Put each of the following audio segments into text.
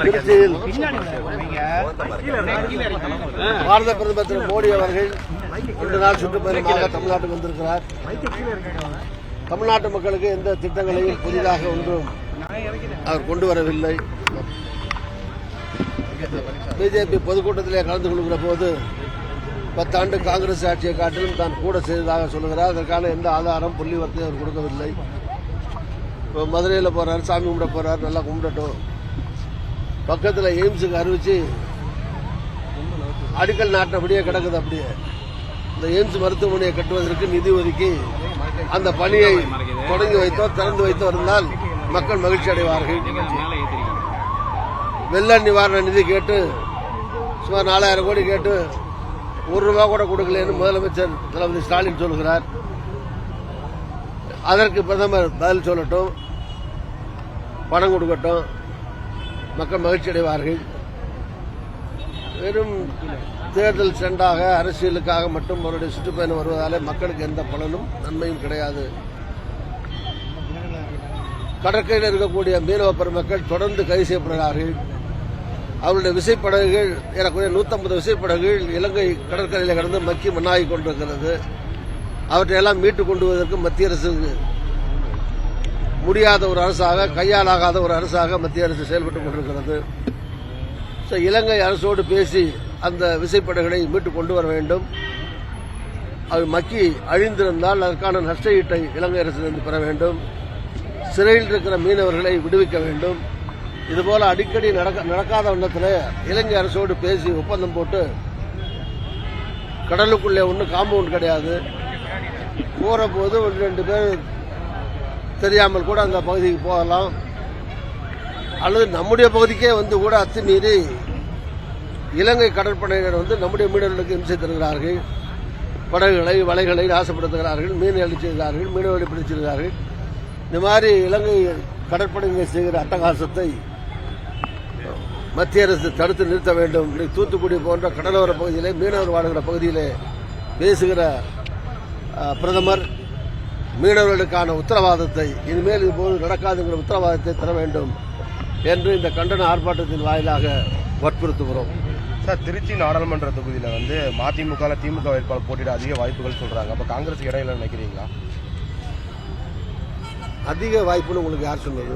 திருச்சியில் பாரத பிரதமர் திரு மோடி அவர்கள் 2 நாள் சுற்றுப்பயணமாக தமிழ்நாட்டுக்கு வந்திருக்கிறார். தமிழ்நாட்டு மக்களுக்கு எந்த திட்டங்களையும் புதிதாக ஒன்றும் அவர் கொண்டு வரவில்லை. பிஜேபி பொதுக்கூட்டத்திலே கலந்து கொள்கிற போது 10 ஆண்டு காங்கிரஸ் ஆட்சியை காட்டிலும் தான் கூட செய்ததாக சொல்லுகிறார். அதற்கான எந்த ஆதாரம் புள்ளிவரத்தை அவர் கொடுக்கவில்லை. இப்போ மதுரையில் போறாரு, சாமி கும்பிட போறாரு, நல்லா கும்பிடட்டும். பக்கத்தில் எய்ம்ஸுக்கு அறிவிச்சு அடிக்கல் நாட்டினபடியே கிடக்குது. அப்படியே இந்த எய்ம்ஸ் மருத்துவமனையை கட்டுவதற்கு நிதி ஒதுக்கி அந்த பணியை தொடங்கி வைத்தோ திறந்து வைத்தோ இருந்தால் மக்கள் மகிழ்ச்சி அடைவார்கள். வெள்ள நிவாரண நிதி கேட்டு சுமார் 4000 கோடி கேட்டு ₹1 கூட கொடுக்கலன்னு முதலமைச்சர் தளபதி ஸ்டாலின் சொல்கிறார். அதற்கு பிரதமர் பதில் சொல்லட்டும், பணம் கொடுக்கட்டும், மக்கள் மகிழ்ச்சி அடைவார்கள். வெறும் தேர்தல் சென்றாக அரசியலுக்காக மட்டும் அவருடைய சுற்றுப்பயணம் வருவதாலே மக்களுக்கு எந்த பலனும் நன்மையும் கிடையாது. கடற்கரையில் இருக்கக்கூடிய மீனவ பெருமக்கள் தொடர்ந்து கைது செய்யப்படுகிறார்கள். அவருடைய விசைப்படகுகள் ஏறக்குறைய 150 விசைப்படகுகள் இலங்கை கடற்கரையில் கடந்து மக்கி மண்ணாகி கொண்டிருக்கிறது. அவற்றையெல்லாம் மீட்டுக் கொண்டு வருவதற்கு மத்திய அரசு முடியாத ஒரு அரசாக, கையாலாகாத ஒரு அரசாக மத்திய அரசு செயல்பட்டுக் கொண்டிருக்கிறது. இலங்கை அரசோடு பேசி அந்த விசைப்படகுகளை மீட்டுக் கொண்டு வர வேண்டும். அது மக்கி அழிந்திருந்தால் அதற்கான நஷ்ட ஈட்டை இலங்கை அரசிலிருந்து பெற வேண்டும். சிறையில் இருக்கிற மீனவர்களை விடுவிக்க வேண்டும். இதுபோல அடிக்கடி நடக்காத வண்ணத்தில் இலங்கை அரசோடு பேசி ஒப்பந்தம் போட்டு கடலுக்குள்ளே ஒன்றும் காம்பவுண்ட் கிடையாது. போற போது 1-2 பேர் தெரியாமல் கூட அந்த பகுதிக்கு போகலாம். அல்லது நம்முடைய பகுதிக்கே வந்து கூட அத்துமீறி இலங்கை கடற்படையினர் வந்து நம்முடைய மீனவர்களுக்கு இம்சை தருகிறார்கள். படகுகளை வலைகளை நாசப்படுத்துகிறார்கள், மீன் அழிச்சுகிறார்கள், மீனவர்களை பிடிச்சிருக்கிறார்கள். இந்த மாதிரி இலங்கை கடற்படையினர் செய்கிற அட்டகாசத்தை மத்திய அரசு தடுத்து நிறுத்த வேண்டும். தூத்துக்குடி போன்ற கடலோர பகுதியிலே மீனவர் வாழ்கிற பகுதியிலே பேசுகிற பிரதமர் மீனவர்களுக்கான உத்தரவாதத்தை இனிமேல் இதுபோது நடக்காதுங்கிற உத்தரவாதத்தை தர வேண்டும் என்று இந்த கண்டன ஆர்ப்பாட்டத்தின் வாயிலாக வற்புறுத்துகிறோம். சார், திருச்சி நாடாளுமன்ற தொகுதியில் வந்து மதிமுக திமுக வேட்பாளர் போட்டியிட அதிக வாய்ப்புகள் சொல்றாங்க. அப்ப காங்கிரஸ் இடையில நினைக்கிறீங்களா? அதிக வாய்ப்புன்னு உங்களுக்கு யார் சொன்னது?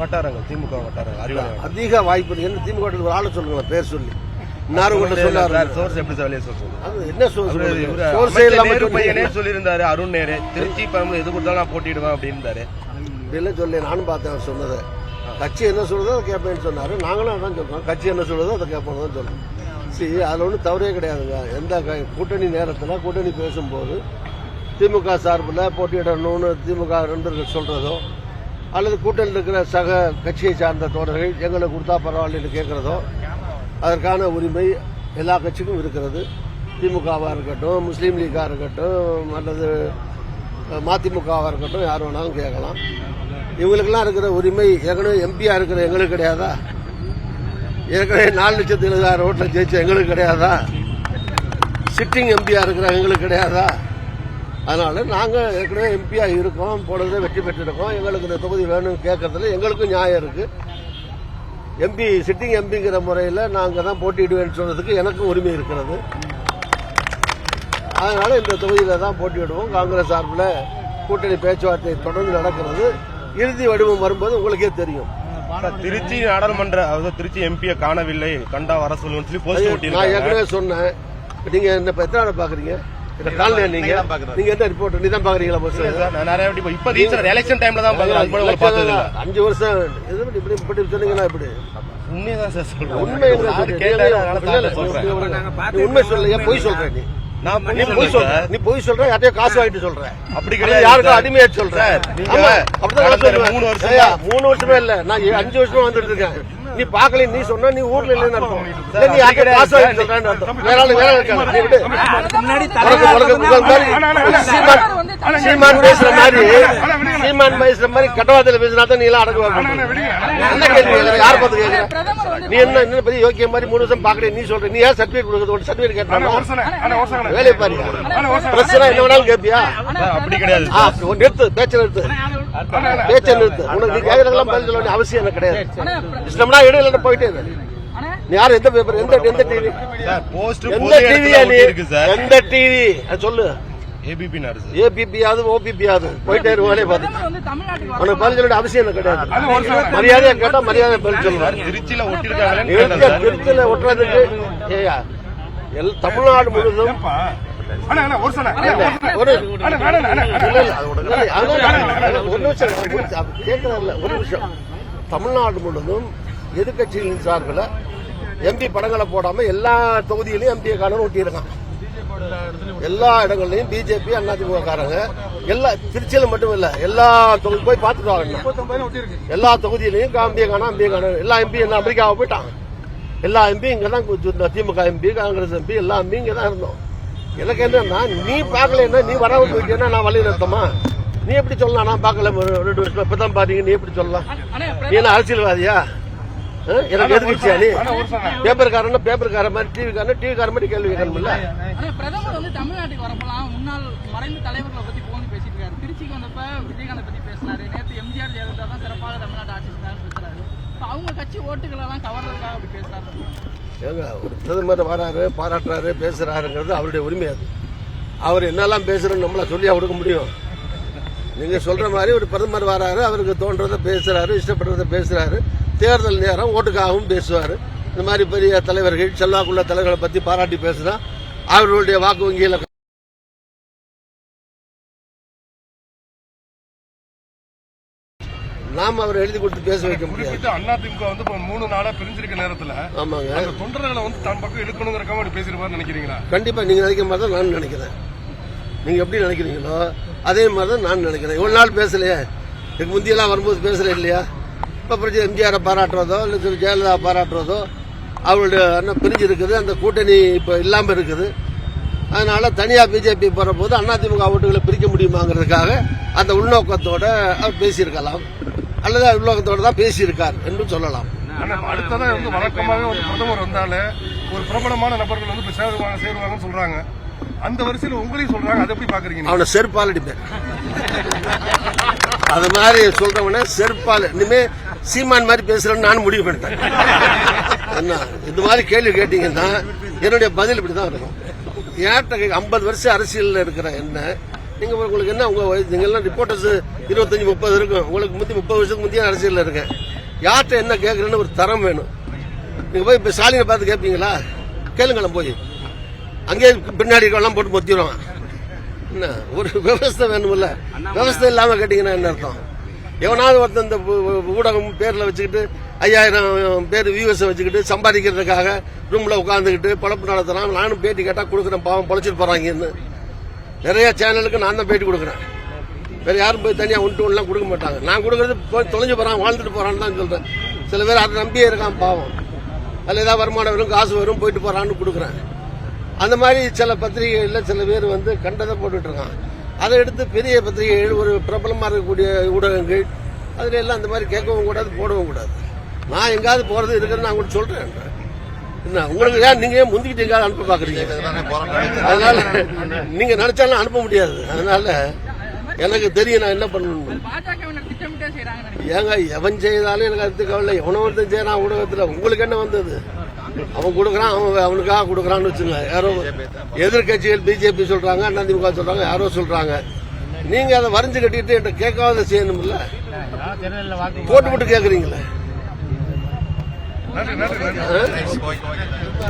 வட்டாரங்கள், திமுக வட்டாரங்கள் அதிக வாய்ப்பு என்ன? திமுக ஒரு ஆளை சொல்லுங்க, பேர் சொல்லி சொல்லியிருந்தாரு. அருண் நேரு திருச்சி எது கொடுத்தாலும் போட்டிடுவேன் அப்படின்னு சொல்லி நானும் பார்த்தேன். அவர் சொன்னதை கட்சி என்ன சொல்றதோ அதை கேட்பேன்னு சொன்னாரு. நாங்களும் அதான் சொல்றோம், கட்சி என்ன சொல்றதோ அதை கேட்போம் தான் சொல்றோம். சரி, அதுல ஒன்றும் தவறே கிடையாதுங்க. எந்த கூட்டணி நேரத்தில் கூட்டணி பேசும்போது திமுக சார்பில் போட்டியிடணும்னு திமுக நண்பர்கள் சொல்றதோ அல்லது கூட்டணியில் இருக்கிற சக கட்சியை சார்ந்த தோழர்கள் எங்களுக்கு கொடுத்தா பரவாயில்லைன்னு கேட்கறதோ அதற்கான உரிமை எல்லா கட்சிக்கும் இருக்கிறது. திமுகவாக இருக்கட்டும், முஸ்லீம் லீக்காக இருக்கட்டும், அல்லது மதிமுகவாக இருக்கட்டும், யார் வேணாலும் கேட்கலாம். இவங்களுக்கெல்லாம் இருக்கிற உரிமை ஏற்கனவே எம்பியா இருக்கிற எங்களுக்கு கிடையாதா? ஏற்கனவே 4,70,000 ஓட்டில் ஜெயிச்ச எங்களுக்கு கிடையாதா? சிட்டிங் எம்பியா இருக்கிற எங்களுக்கு கிடையாதா? அதனால நாங்கள் ஏற்கனவே எம்பியா இருக்கோம், போனதுல வெற்றி பெற்றிருக்கோம். எங்களுக்கு இந்த தொகுதி வேணும்னு கேட்கறதுல எங்களுக்கும் நியாயம் இருக்கு. எம்பி சிட்டிங் எம்பிங்கிற முறையில் நாங்கள் தான் போட்டியிடுவேன்னு சொன்னதுக்கு எனக்கும் உரிமை இருக்கிறது. அதனால இந்த தொகுதியில தான் போட்டியிடுவோம். காங்கிரஸ் சார்பில் கூட்டணி பேச்சுவார்த்தை தொடர்ந்து நடக்கிறது. இறுதி வடிவம் வரும்போது உங்களுக்கே தெரியும். திருச்சி நாடாளுமன்ற திருச்சி எம்பியை காணவில்லை, கண்டா வர சொல்லுங்க. நான் ஏற்கனவே சொன்னேன். நீங்க என்ன எத்தனை பாக்குறீங்க? நீங்க என்ன ரிப்போர்ட் நீ தான் பாக்குறீங்களா? 5 வருஷம் இப்படி சொன்னீங்களா? இப்படி உண்மை சொல்ல பொய் சொல்றேன். நீ பொய் சொல்ற, யார்ட்டையும் காசு வாங்கிட்டு சொல்ற. அப்படி கிடையாது, யாருக்கும் அடிமையா சொல்ற. 3 வருஷமே இல்ல, நான் 5 வருஷமா வந்துட்டு இருக்கேன். நீ பாக்கல, நீ சொன்னா நீ ஊர்ல இல்லன்னு அர்த்தம். நீ யார்கிட்ட காசு வாங்கிட்டு சொல்றேன்னு அர்த்தம். வேற இருக்காங்க. சீமான் பேசுற மாதிரி கட்டவாதத்துல பேசினா தான் நீ எல்லாம் அடக்குவாங்க. என்ன கேள்வி? யார் பார்த்து கேட்கிற? நீ என்ன பெரிய யோக்கிய மாதிரி 3 வருஷம் பாக்கல நீ சொல்ற. நீ ஏன் சர்டிபிகேட் கொடுக்குறது? சர்டிபிகேட் கேட்டாங்க வேலையை பாரு. பிரச்சனை என்ன வேணாலும் கேட்பியா? அப்படி கிடையாது. நிறுத்து, பேச்சு நிறுத்து. பேச்சை நிறுத்து. உனக்கு நீ கேட்கறதெல்லாம் பதில் சொல்ல வேண்டிய அவசியம் எனக்கு கிடையாது. இஷ்டம்னா இடையில போயிட்டே இரு. நீ யார் எந்த பேப்பர் எந்த டிவி எந்த டிவியா நீ எந்த டிவி சொல்லு. ஏபிபியாவது ஓபிபியாவது போயிட்டே இருவானே பார்த்து உனக்கு பதில் சொல்ல அவசியம் எனக்கு கிடையாது. மரியாதையா கேட்டா மரியாதை பதில் சொல்லுவார். திருச்சியில ஒட்டுறதுக்கு ஏயா தமிழ்நாடு முழுவதும் ஒரு நிமிஷம் தமிழ்நாடு முழுவதும் எதிர்கட்சிகளின் சார்பில் எம்பி படங்களை போடாம எல்லா தொகுதியிலையும் எம்பியை காணணும் ஒட்டியிருக்கான். எல்லா இடங்கள்லயும் பிஜேபி அதிமுக காரங்க எல்லா திருச்சியில மட்டும் இல்ல எல்லா தொகுதி போய் பார்த்துட்டு வாங்க. எல்லா தொகுதியிலையும் எம்பியை காணும் எல்லா எம்பி என்ன அமெரிக்காவை போயிட்டாங்க. எல்லா எம்பி இங்கதான் திமுக எம்பி காங்கிரஸ் எம்பி எல்லா எம்பி இங்கதான் இருந்தோம். எனக்கு என்னன்னா நீ பாக்கலன்னா நீ வராம போயிட்டேன்னா நான் வழி நிறுத்தமா? நீ எப்படி சொல்லலாம் நான் பாக்கல 2 வருஷம் இப்பதான் பாத்தீங்க நீ எப்படி சொல்லலாம்? நீ என்ன அரசியல்வாதியா? எனக்கு எதிர்கட்சியா நீ? பேப்பர்காரன் பேப்பர்கார மாதிரி டிவிக்கார மாதிரி கேள்வி கேட்கணும்ல. பிரதமர் வந்து தமிழ்நாட்டுக்கு வரப்பலாம் முன்னாள் மறைந்த தலைவர்களை பத்தி போன் பேசிட்டு இருக்காரு. திருச்சிக்கு வந்தப்ப விஜயகாந்த் பத்தி பேசினாரு. நேற்று எம்ஜிஆர் ஜெயலலிதா தான் சிறப்பாக தமிழ்நாடு ஆட்சி பேசுறாரு. அவங்க கட்சி ஓட்டுகளை எல்லாம் கவர்றதுக்காக அப்படி பேசுறாரு. ஏங்க ஒரு பிரதமர் வராரு பாராட்டுறாரு பேசுறாருங்கிறது அவருடைய உரிமை. அது அவர் என்னெல்லாம் பேசுறன்னு நம்மள சொல்லியா கொடுக்க முடியும்? நீங்க சொல்ற மாதிரி ஒரு பிரதமர் வராரு அவருக்கு தோன்றதை பேசுறாரு இஷ்டப்படுறத பேசுறாரு. தேர்தல் நேரம் ஓட்டுக்காகவும் பேசுவாரு. இந்த மாதிரி பெரிய தலைவர்கள் செல்வாக்குள்ள தலைவர்களை பத்தி பாராட்டி பேசுனா அவர்களுடைய வாக்கு வங்கியில நாம அவர் எழுதி கொடுத்து பேச வைக்க முடியாது. அதிமுக வந்து 3 நாளா பிரிஞ்சிருக்க நேரத்துல ஆமாங்க தொண்டர்களை வந்து தன் பக்கம் இழுக்கணுங்கிறக்காம பேசிருப்பாரு நினைக்கிறீங்களா? கண்டிப்பா நீங்க நினைக்கிற மாதிரி தான் நான் நினைக்கிறேன். நீங்க எப்படி நினைக்கிறீங்களோ அதே மாதிரி தான் நான் நினைக்கிறேன். இவ்வளவு நாள் பேசலையே, இதுக்கு முந்தியெல்லாம் வரும்போது பேசல இல்லையா? இப்ப எம்ஜிஆரை பாராட்டுறதோ இல்ல ஜெயலலிதா பாராட்டுறதோ அவருடைய என்ன பிரிஞ்சு இருக்குது, அந்த கூட்டணி இப்ப இல்லாம இருக்குது. அதனால தனியா பிஜேபி போற போது அதிமுக ஓட்டுகளை பிரிக்க முடியுமாங்கிறதுக்காக அந்த உள்நோக்கத்தோட அவர் பேசியிருக்கலாம் அல்லது உள்நோக்கத்தோட தான் பேசியிருக்கார் என்று சொல்லலாம். அடுத்ததான் வந்து வழக்கமாகவே ஒரு பிரதமர் வந்தாலே ஒரு பிரபலமான நபர்கள் வந்து சேருவாங்கன்னு சொல்றாங்க. அந்த வரிசையில் உங்களையும் சொல்றாங்க. அதை எப்படி பாக்குறீங்க? அவனை செருப்பால் அடிப்பேன். அது மாதிரி சொல்றவன செருப்பால் இனிமே சீமான் மாதிரி பேசுறேன்னு நான் முடிவு பண்ணிட்டேன். என்ன இந்த மாதிரி கேள்வி கேட்டீங்கன்னா என்னுடைய பதில் இப்படிதான் இருக்கும். ஏன்ட்ட 50 வருஷம் அரசியல் இருக்கிற என்ன நீங்க உங்களுக்கு என்ன உங்க நீங்க எல்லாம் ரிப்போர்ட்டர்ஸ் 25-30 இருக்கும். உங்களுக்கு 30 வருஷத்துக்கு முந்தைய அரசியல் இருக்கேன். யார்கிட்ட என்ன கேட்கறேன்னு ஒரு தரம் வேணும். நீங்க போய் இப்ப ஸ்டாலினை பார்த்து கேட்பீங்களா? கேளுங்களேன் போய் அங்கே பின்னாடி எல்லாம் போட்டு மொத்திடுவான். என்ன ஒரு விவசாய வேணும்ல? விவசாயம் இல்லாம கேட்டீங்கன்னா என்ன அர்த்தம்? எவனாவது ஒருத்தன் இந்த ஊடகம் பேர்ல வச்சுக்கிட்டு 5000 பேர் வியூவர்ஸை வச்சுக்கிட்டு சம்பாதிக்கிறதுக்காக ரூம்ல உட்காந்துக்கிட்டு பொழப்பு நடத்துறான். நானும் பேட்டி கேட்டா கொடுக்குறேன், பாவம் பொழைச்சிட்டு போறாங்கன்னு. நிறைய சேனலுக்கு நான் தான் பேட்டி கொடுக்குறேன். வேற யாரும் போய் தனியா ஒன்றுலாம் கொடுக்க மாட்டாங்க. நான் கொடுக்கறது போய் தொலைஞ்சு போறான் வாழ்ந்துட்டு போறான்னு தான் சொல்றேன். சில பேர் அதை நம்பியே இருக்கான் பாவம். அதுல ஏதாவது வருமானம் வரும் காசு வரும் போயிட்டு போறான்னு கொடுக்குறேன். அந்த மாதிரி சில பத்திரிகைகள்ல சில பேர் வந்து கண்டதை போட்டுட்டு இருக்கான். அதை எடுத்து பெரிய பத்திரிகைகள் ஒரு பிரபலமா இருக்கக்கூடிய ஊடகங்கள் அதுல எல்லாம் அந்த மாதிரி கேட்கவும் கூடாது போடவும் கூடாது. நான் எங்காவது போறது இருக்குன்னு நான் உங்களுக்கு சொல்றேன். என்ன உங்களுக்கு ஏன் நீங்க முந்திக்கிட்டு எங்காவது அனுப்ப பாக்குறீங்க? அதனால நீங்க நினைச்சாலும் அனுப்ப முடியாது. அதனால எனக்கு தெரியும் நான் என்ன பண்ணணும். ஏங்க எவன் செய்தாலும் எனக்கு அடுத்து கவலை. எவனோ ஒருத்தன் செய்யறான் ஊடகத்துல, உங்களுக்கு என்ன வந்தது? அவன் கொடுக்கறான், அவனுக்காக கொடுக்கறான்னு வச்சுங்க. யாரோ எதிர்கட்சிகள் பிஜேபி சொல்றாங்க, அதிமுக சொல்றாங்க, யாரோ சொல்றாங்க. நீங்க அதை வரைஞ்சு கட்டிட்டு என்கிட்ட கேட்காத செய்யணும்ல, போட்டு போட்டு கேக்குறீங்களே.